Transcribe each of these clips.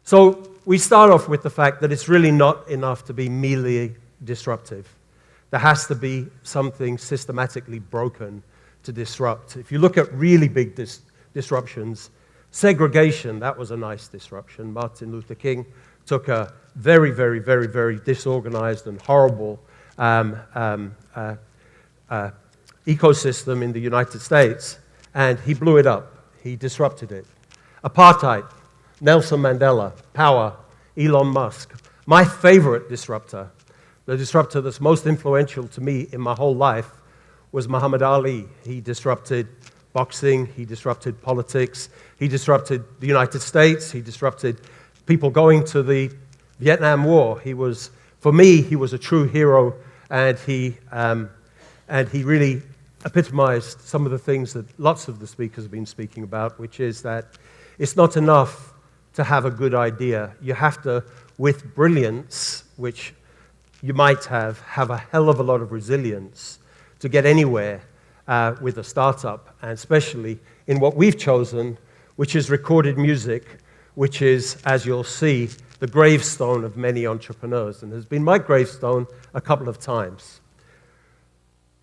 So we start off with the fact that it's really not enough to be merely disruptive. There has to be something systematically broken to disrupt. If you look at really big disruptions, segregation, that was a nice disruption. Martin Luther King took a very, very, very, very disorganized and horrible ecosystem in the United States, and he blew it up. He disrupted it. Apartheid, Nelson Mandela, power, Elon Musk. My favorite disruptor, the disruptor that's most influential to me in my whole life, was Muhammad Ali. He disrupted boxing, he disrupted politics, he disrupted the United States, he disrupted people going to the Vietnam War. For me, he was a true hero, and he really epitomized some of the things that lots of the speakers have been speaking about, which is that it's not enough to have a good idea. You have to, with brilliance, which you might have a hell of a lot of resilience to get anywhere with a startup, and especially in what we've chosen, which is recorded music, which is, as you'll see, the gravestone of many entrepreneurs, and has been my gravestone a couple of times.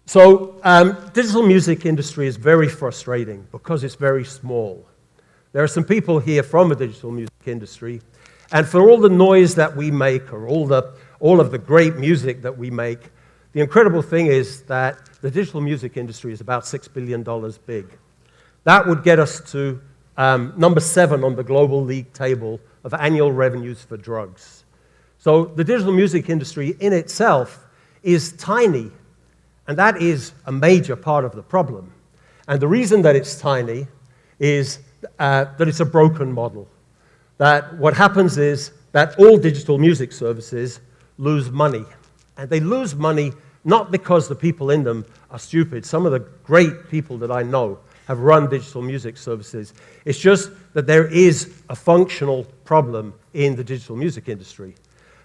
So, digital music industry is very frustrating because it's very small. There are some people here from the digital music industry, and for all the noise that we make, or all of the great music that we make, the incredible thing is that the digital music industry is about $6 billion big. That would get us to number 7 on the global league table of annual revenues for drugs. So the digital music industry in itself is tiny, and that is a major part of the problem. And the reason that it's tiny is that it's a broken model. That what happens is that all digital music services lose money. And they lose money not because the people in them are stupid. Some of the great people that I know have run digital music services. It's just that there is a functional problem in the digital music industry.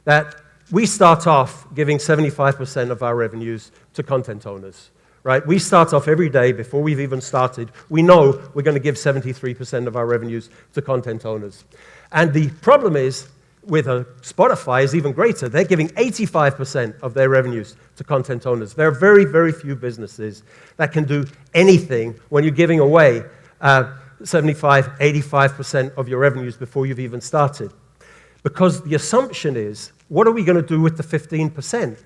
That we start off giving 75% of our revenues to content owners, right? We start off every day before we've even started. We know we're going to give 73% of our revenues to content owners. And the problem is, with Spotify is even greater. They're giving 85% of their revenues to content owners. There are very, very few businesses that can do anything when you're giving away 75, 85% of your revenues before you've even started. Because the assumption is, what are we going to do with the 15%?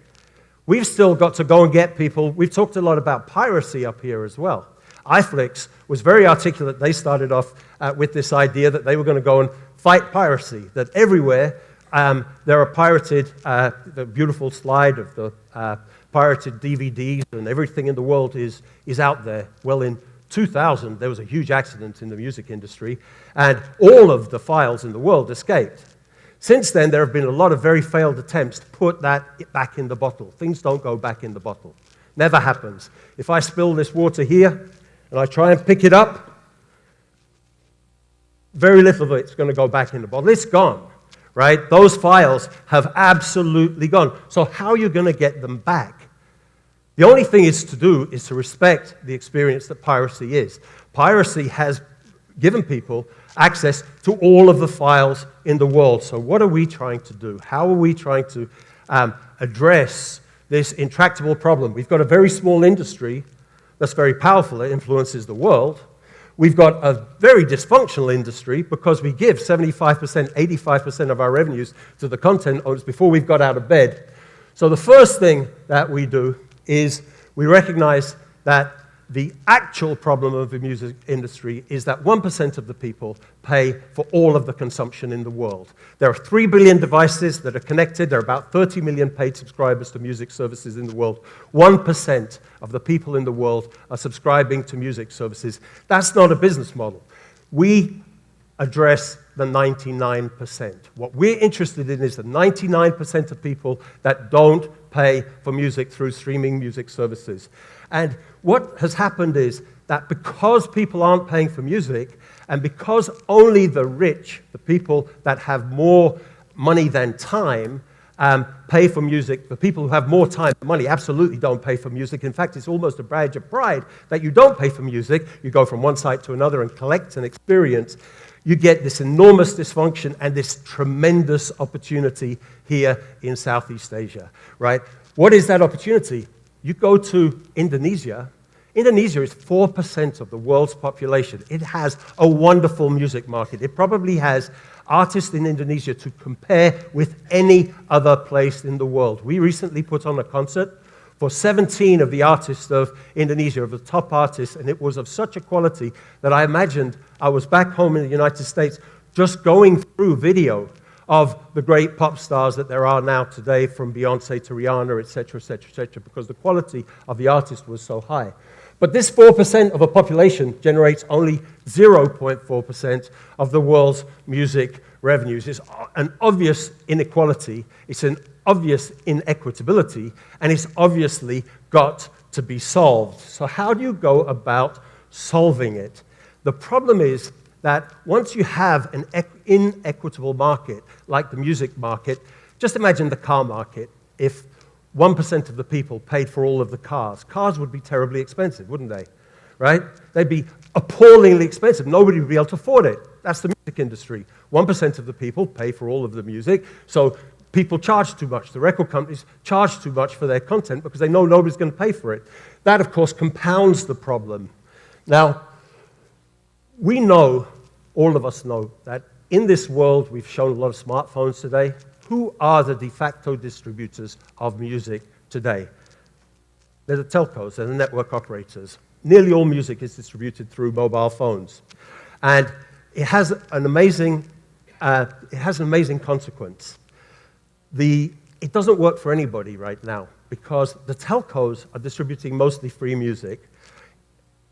We've still got to go and get people. We've talked a lot about piracy up here as well. iFlix was very articulate. They started off with this idea that they were going to go and fight piracy, that everywhere there are pirated, the beautiful slide of the pirated DVDs and everything in the world is out there. Well, in 2000, there was a huge accident in the music industry, and all of the files in the world escaped. Since then, there have been a lot of very failed attempts to put that back in the bottle. Things don't go back in the bottle. Never happens. If I spill this water here and I try and pick it up, very little of it's going to go back in the bottle. It's gone, right? Those files have absolutely gone. So how are you going to get them back? The only thing is to do is to respect the experience that piracy is. Piracy has given people access to all of the files in the world. So what are we trying to do? How are we trying to address this intractable problem? We've got a very small industry that's very powerful. It influences the world. We've got a very dysfunctional industry because we give 75%, 85% of our revenues to the content owners before we've got out of bed. So the first thing that we do is we recognize that the actual problem of the music industry is that 1% of the people pay for all of the consumption in the world. There are 3 billion devices that are connected. There are about 30 million paid subscribers to music services in the world. 1% of the people in the world are subscribing to music services. That's not a business model. We address the 99%. What we're interested in is the 99% of people that don't pay for music through streaming music services. And what has happened is that because people aren't paying for music, and because only the rich, the people that have more money than time, pay for music. The people who have more time and money absolutely don't pay for music. In fact, it's almost a badge of pride that you don't pay for music. You go from one site to another and collect and experience. You get this enormous dysfunction and this tremendous opportunity here in Southeast Asia, right? What is that opportunity? You go to Indonesia. Indonesia is 4% of the world's population. It has a wonderful music market. It probably has artists in Indonesia to compare with any other place in the world. We recently put on a concert for 17 of the artists of Indonesia, of the top artists, and it was of such a quality that I imagined I was back home in the United States just going through video of the great pop stars that there are now today, from Beyonce to Rihanna, etc., etc., etc., because the quality of the artist was so high. But this 4% of a population generates only 0.4% of the world's music revenues. It's an obvious inequality, it's an obvious inequitability, and it's obviously got to be solved. So how do you go about solving it? The problem is that once you have an inequitable market, like the music market, just imagine the car market. If 1% of the people paid for all of the cars. Cars would be terribly expensive, wouldn't they? Right? They'd be appallingly expensive. Nobody would be able to afford it. That's the music industry. 1% of the people pay for all of the music, so people charge too much. The record companies charge too much for their content because they know nobody's going to pay for it. That, of course, compounds the problem. Now, we know, all of us know, that in this world, we've shown a lot of smartphones today. Who are the de facto distributors of music today? They're the telcos, they're the network operators. Nearly all music is distributed through mobile phones. And it has an amazing consequence. It doesn't work for anybody right now because the telcos are distributing mostly free music.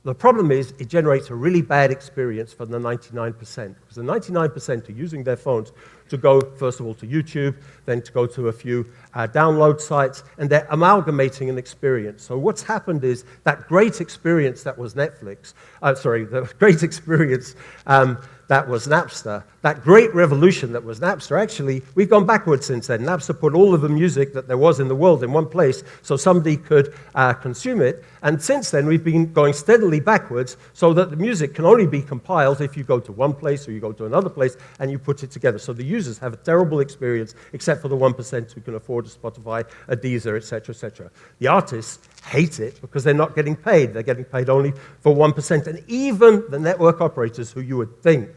The problem is it generates a really bad experience for the 99%, because the 99% are using their phones to go, first of all, to YouTube, then to go to a few download sites, and they're amalgamating an experience. So what's happened is that great experience that was Netflix, the great experience that was Napster, that great revolution that was Napster, actually, we've gone backwards since then. Napster put all of the music that there was in the world in one place so somebody could consume it, and since then we've been going steadily backwards so that the music can only be compiled if you go to one place or you go to another place and you put it together. So the users have a terrible experience, except for the 1% who can afford a Spotify, a Deezer, etc., etc. The artists hate it because they're not getting paid. They're getting paid only for 1%. And even the network operators, who you would think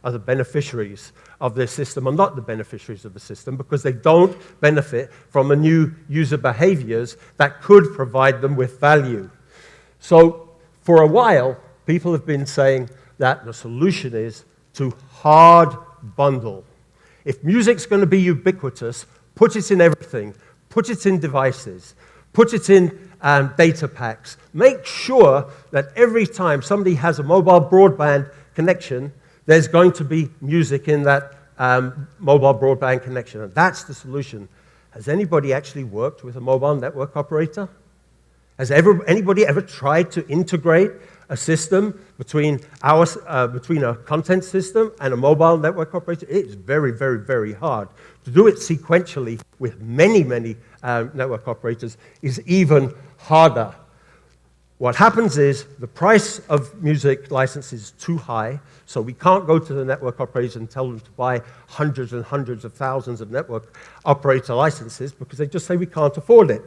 are the beneficiaries of this system, are not the beneficiaries of the system because they don't benefit from the new user behaviors that could provide them with value. So for a while, people have been saying that the solution is to hard bundle. If music's going to be ubiquitous, put it in everything. Put it in devices. Put it in data packs. Make sure that every time somebody has a mobile broadband connection, there's going to be music in that mobile broadband connection. And that's the solution. Has anybody actually worked with a mobile network operator? Has anybody ever tried to integrate a system between a content system and a mobile network operator? It's very, very, very hard. To do it sequentially with many, many network operators is even harder. What happens is the price of music license is too high, so we can't go to the network operators and tell them to buy hundreds and hundreds of thousands of network operator licenses because they just say we can't afford it.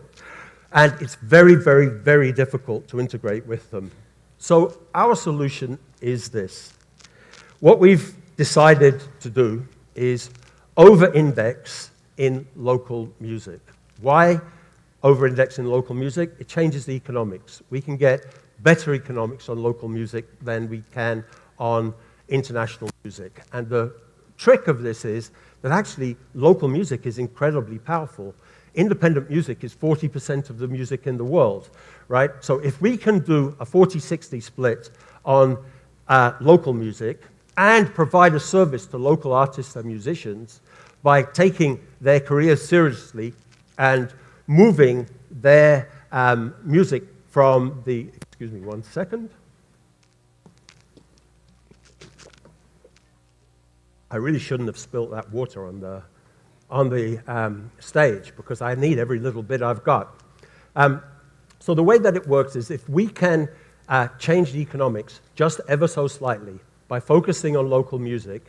And it's very, very, very difficult to integrate with them. So our solution is this. What we've decided to do is over-index in local music. Why over-index in local music? It changes the economics. We can get better economics on local music than we can on international music. And the trick of this is that actually local music is incredibly powerful. Independent music is 40% of the music in the world, right? So if we can do a 40-60 split on local music and provide a service to local artists and musicians by taking their careers seriously and moving their music from the, excuse me one second. I really shouldn't have spilt that water on on the stage because I need every little bit I've got. So the way that it works is if we can change the economics just ever so slightly by focusing on local music,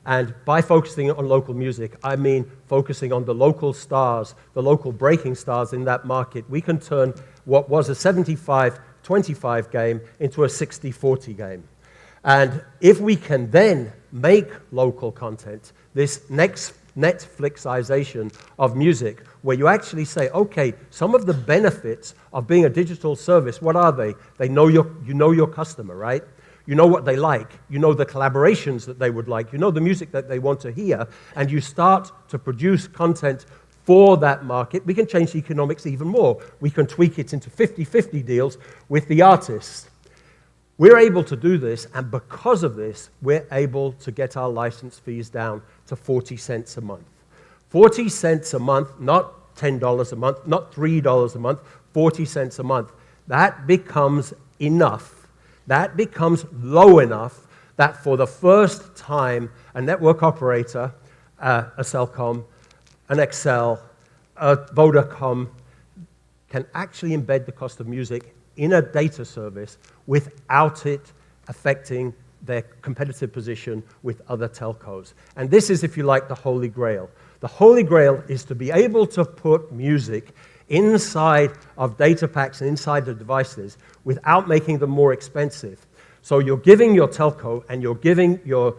and by focusing on local music, I mean focusing on the local stars, the local breaking stars in that market, we can turn what was a 75-25 game into a 60-40 game. And if we can then make local content, this next Netflixization of music, where you actually say, okay, some of the benefits of being a digital service, what are they? You know your customer, right? You know what they like. You know the collaborations that they would like. You know the music that they want to hear. And you start to produce content for that market. We can change the economics even more. We can tweak it into 50-50 deals with the artists. We're able to do this, and because of this, we're able to get our license fees down to 40 cents a month. 40 cents a month, not $10 a month, not $3 a month, 40 cents a month. That becomes enough. That becomes low enough that for the first time, a network operator, a Cellcom, an Excel, a Vodacom, can actually embed the cost of music in a data service without it affecting their competitive position with other telcos. And this is, if you like, the Holy Grail. The Holy Grail is to be able to put music inside of data packs and inside the devices without making them more expensive. So you're giving your telco and you're giving your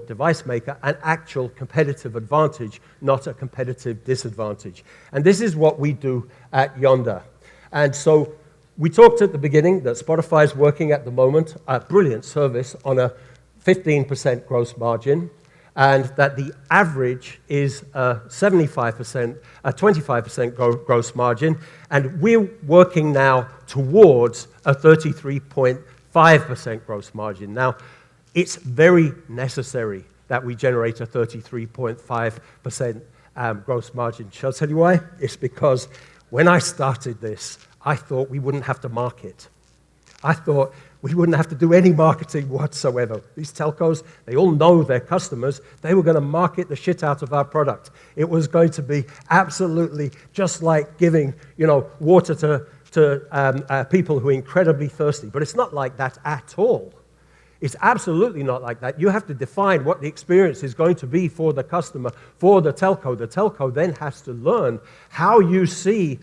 device maker an actual competitive advantage, not a competitive disadvantage. And this is what we do at Yonder. And so we talked at the beginning that Spotify is working at the moment, a brilliant service on a 15% gross margin, and that the average is 75%, a 25% gross margin, and we're working now towards a 33.5% gross margin. Now, it's very necessary that we generate a 33.5% gross margin. Shall I tell you why? It's because when I started this, I thought we wouldn't have to market. I thought we wouldn't have to do any marketing whatsoever. These telcos, they all know their customers. They were going to market the shit out of our product. It was going to be absolutely just like giving, water to people who are incredibly thirsty. But it's not like that at all. It's absolutely not like that. You have to define what the experience is going to be for the customer, for the telco. The telco then has to learn how you see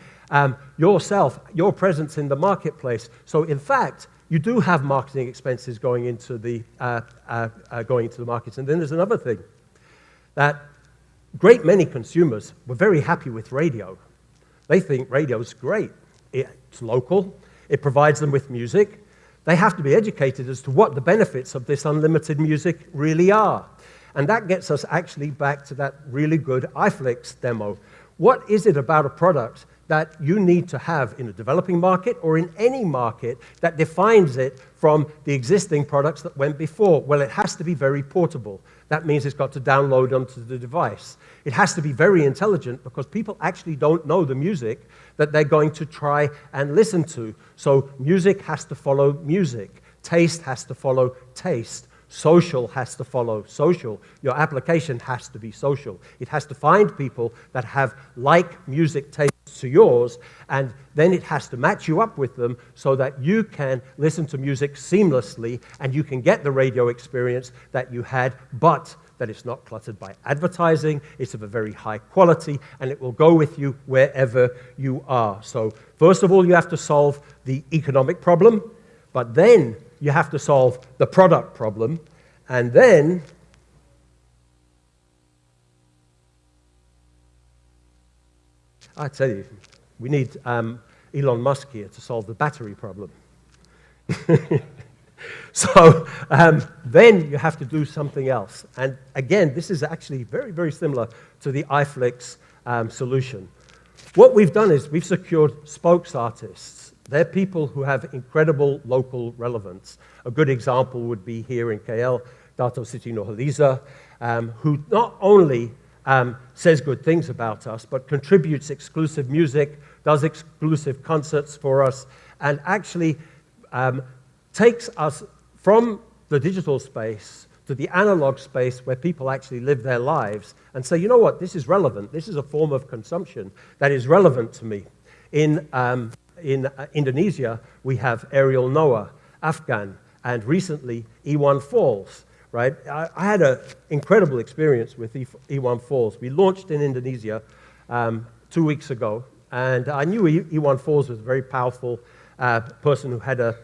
yourself, your presence in the marketplace. So, in fact, you do have marketing expenses going into the markets. And then there's another thing, that great many consumers were very happy with radio. They think radio's great. It's local. It provides them with music. They have to be educated as to what the benefits of this unlimited music really are. And that gets us actually back to that really good iFlix demo. What is it about a product that you need to have in a developing market or in any market that defines it from the existing products that went before? Well, it has to be very portable. That means it's got to download onto the device. It has to be very intelligent because people actually don't know the music that they're going to try and listen to. So music has to follow music. Taste has to follow taste. Social has to follow social. Your application has to be social. It has to find people that have like music tastes to yours, and then it has to match you up with them so that you can listen to music seamlessly and you can get the radio experience that you had, but that it's not cluttered by advertising, it's of a very high quality, and it will go with you wherever you are. So first of all, you have to solve the economic problem, but then you have to solve the product problem, and then I tell you, we need Elon Musk here to solve the battery problem. So then you have to do something else. And again, this is actually very, very similar to the iFlix solution. What we've done is we've secured spokes artists. They're people who have incredible local relevance. A good example would be here in KL, Dato Siti Nurhaliza, who not only says good things about us, but contributes exclusive music, does exclusive concerts for us, and actually takes us from the digital space to the analog space where people actually live their lives and say, you know what, this is relevant. This is a form of consumption that is relevant to me. In Indonesia, we have Aerial Noah, Afghan, and recently E1 Falls, right? I had an incredible experience with E1 Falls. We launched in Indonesia 2 weeks ago, and I knew E1 Falls was a very powerful person who had a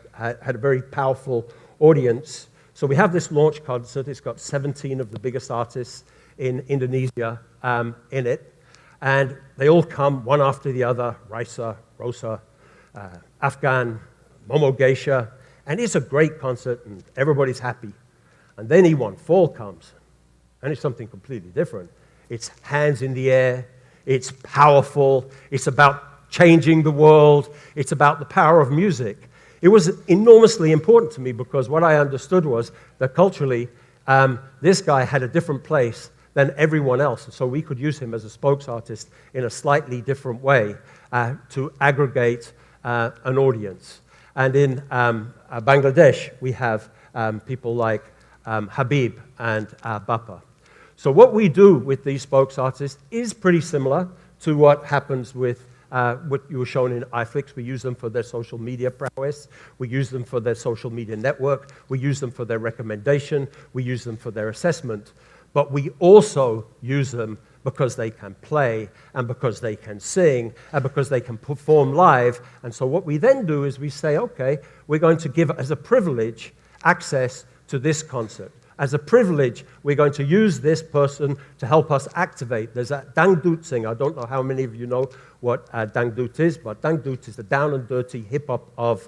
very powerful audience. So we have this launch concert. It's got 17 of the biggest artists in Indonesia in it. And they all come one after the other, Raisa, Rosa, Afghan, Momo Geisha. And it's a great concert, and everybody's happy. And then E1 Fall comes, and it's something completely different. It's hands in the air. It's powerful. It's about changing the world. It's about the power of music. It was enormously important to me because what I understood was that culturally, this guy had a different place than everyone else. So we could use him as a spokes artist in a slightly different way to aggregate an audience. And in Bangladesh, we have people like Habib and Bappa. So what we do with these spokes artists is pretty similar to what happens with what you were shown in iFlix. We use them for their social media prowess. We use them for their social media network. We use them for their recommendation. We use them for their assessment. But we also use them because they can play and because they can sing and because they can perform live. And so what we then do is we say, okay, we're going to give, as a privilege, access to this concert. As a privilege, we're going to use this person to help us activate. There's a dangdut singer. I don't know how many of you know what dangdut is, but dangdut is the down and dirty hip-hop of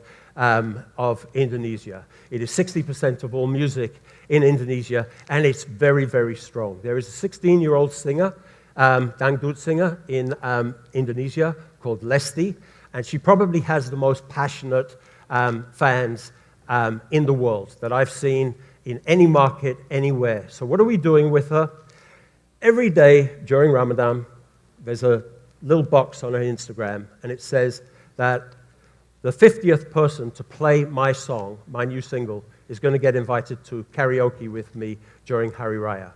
Indonesia. It is 60% of all music in Indonesia, and it's very, very strong. There is a 16-year-old singer, dangdut singer in Indonesia called Lesti, and she probably has the most passionate fans in the world that I've seen in any market, anywhere. So what are we doing with her? Every day during Ramadan, there's a little box on her Instagram, and it says that the 50th person to play my song, my new single, is going to get invited to karaoke with me during Hari Raya.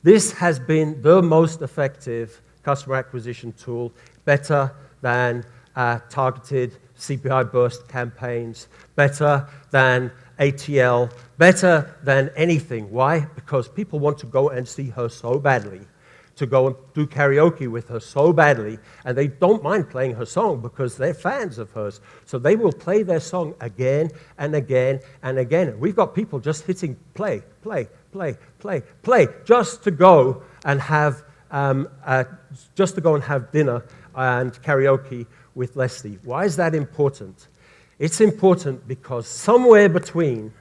This has been the most effective customer acquisition tool, better than targeted CPI burst campaigns, better than ATL, better than anything. Why? Because people want to go and see her so badly, to go and do karaoke with her so badly, and they don't mind playing her song because they're fans of hers. So they will play their song again and again and again. And we've got people just hitting play, play, play, play, play, just to go and have dinner and karaoke with Leslie. Why is that important? It's important because somewhere between,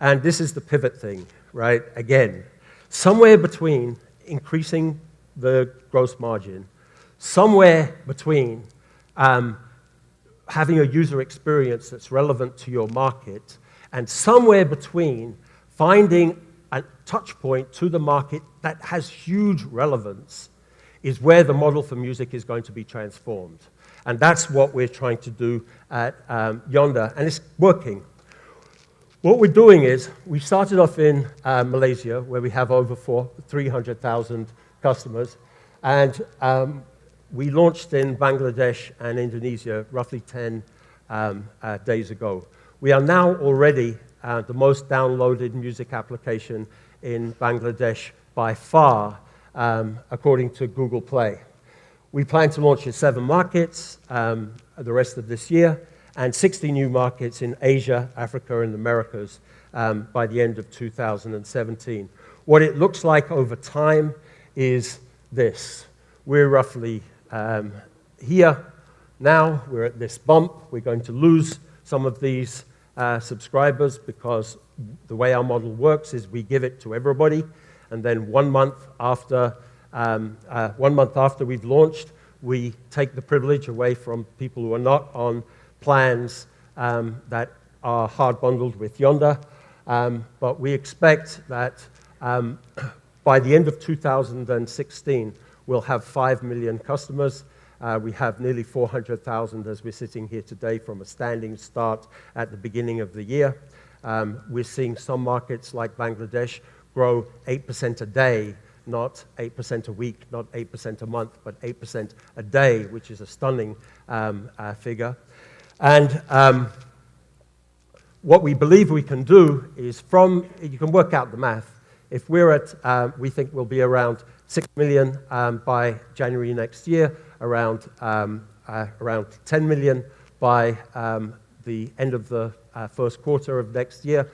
and this is the pivot thing, right? Again, somewhere between increasing the gross margin, somewhere between having a user experience that's relevant to your market, and somewhere between finding a touch point to the market that has huge relevance is where the model for music is going to be transformed. And that's what we're trying to do at Yonder, and it's working. What we're doing is, we started off in Malaysia, where we have over 300,000 customers, and we launched in Bangladesh and Indonesia roughly 10 days ago. We are now already the most downloaded music application in Bangladesh by far, according to Google Play. We plan to launch in 7 markets the rest of this year, and 60 new markets in Asia, Africa, and the Americas by the end of 2017. What it looks like over time is this. We're roughly here now. We're at this bump. We're going to lose some of these subscribers because the way our model works is we give it to everybody, and then 1 month after 1 month after we've launched, we take the privilege away from people who are not on plans that are hard bundled with Yonder. But we expect that by the end of 2016, we'll have 5 million customers. We have nearly 400,000 as we're sitting here today from a standing start at the beginning of the year. We're seeing some markets like Bangladesh grow 8% a day, not 8% a week, not 8% a month, but 8% a day, which is a stunning figure. And what we believe we can do is you can work out the math. If we're at, we think we'll be around 6 million by January next year, around 10 million by the end of the first quarter of next year,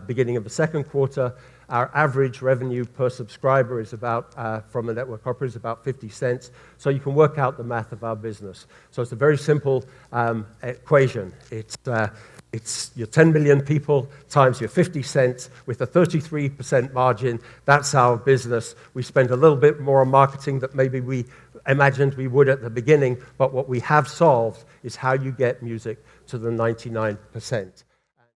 beginning of the second quarter. Our average revenue per subscriber is about, from a network operator, is about 50 cents. So you can work out the math of our business. So it's a very simple equation. It's your 10 million people times your 50 cents with a 33% margin. That's our business. We spend a little bit more on marketing than maybe we imagined we would at the beginning, but what we have solved is how you get music to the 99%.